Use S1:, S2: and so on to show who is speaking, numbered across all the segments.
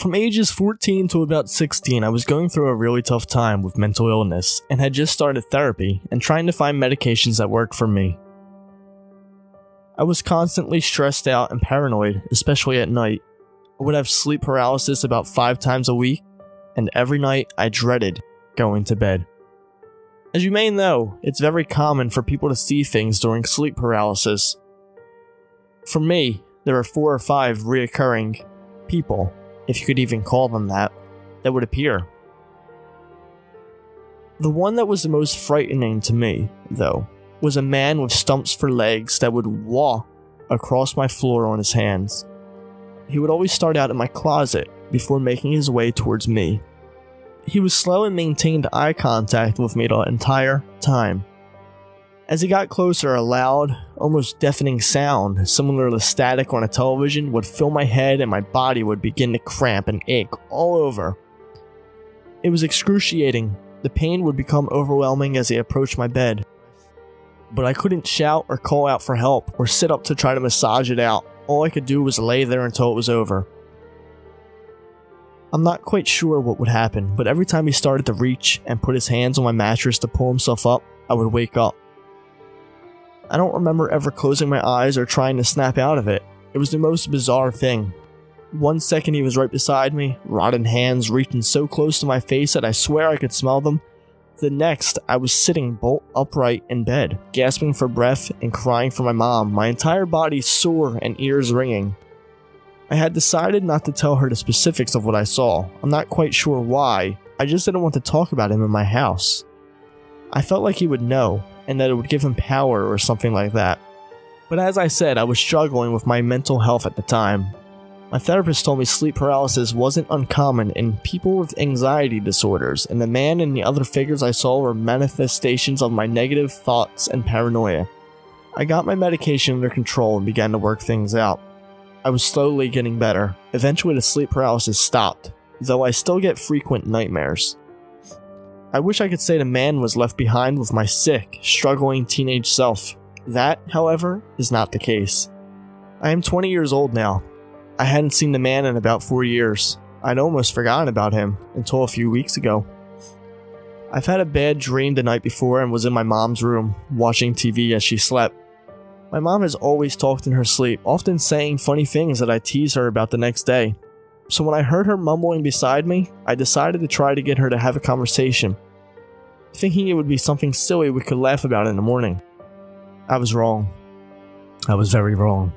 S1: From ages 14 to about 16, I was going through a really tough time with mental illness and had just started therapy and trying to find medications that worked for me. I was constantly stressed out and paranoid, especially at night. I would have sleep paralysis about 5 times a week, and every night I dreaded going to bed. As you may know, it's very common for people to see things during sleep paralysis. For me, there are 4 or 5 reoccurring people, if you could even call them that would appear. The one that was the most frightening to me, though, was a man with stumps for legs that would walk across my floor on his hands. He would always start out in my closet before making his way towards me. He was slow and maintained eye contact with me the entire time. As he got closer, a loud, almost deafening sound, similar to static on a television, would fill my head and my body would begin to cramp and ache all over. It was excruciating. The pain would become overwhelming as he approached my bed. But I couldn't shout or call out for help or sit up to try to massage it out. All I could do was lay there until it was over. I'm not quite sure what would happen, but every time he started to reach and put his hands on my mattress to pull himself up, I would wake up. I don't remember ever closing my eyes or trying to snap out of it. It was the most bizarre thing. 1 second he was right beside me, rotted hands reaching so close to my face that I swear I could smell them. The next, I was sitting bolt upright in bed, gasping for breath and crying for my mom, my entire body sore and ears ringing. I had decided not to tell her the specifics of what I saw. I'm not quite sure why, I just didn't want to talk about him in my house. I felt like he would know, and that it would give him power or something like that. But as I said, I was struggling with my mental health at the time. My therapist told me sleep paralysis wasn't uncommon in people with anxiety disorders, and the man and the other figures I saw were manifestations of my negative thoughts and paranoia. I got my medication under control and began to work things out. I was slowly getting better. Eventually the sleep paralysis stopped, though I still get frequent nightmares. I wish I could say the man was left behind with my sick, struggling teenage self. That, however, is not the case. I am 20 years old now. I hadn't seen the man in about 4 years. I'd almost forgotten about him until a few weeks ago. I've had a bad dream the night before and was in my mom's room, watching TV as she slept. My mom has always talked in her sleep, often saying funny things that I tease her about the next day. So when I heard her mumbling beside me, I decided to try to get her to have a conversation, thinking it would be something silly we could laugh about in the morning. I was wrong. I was very wrong.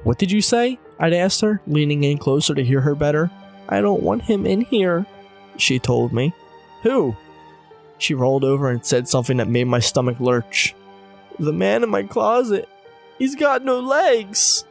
S1: "What did you say?" I'd asked her, leaning in closer to hear her better. "I don't want him in here," she told me. "Who?" She rolled over and said something that made my stomach lurch. "The man in my closet. He's got no legs."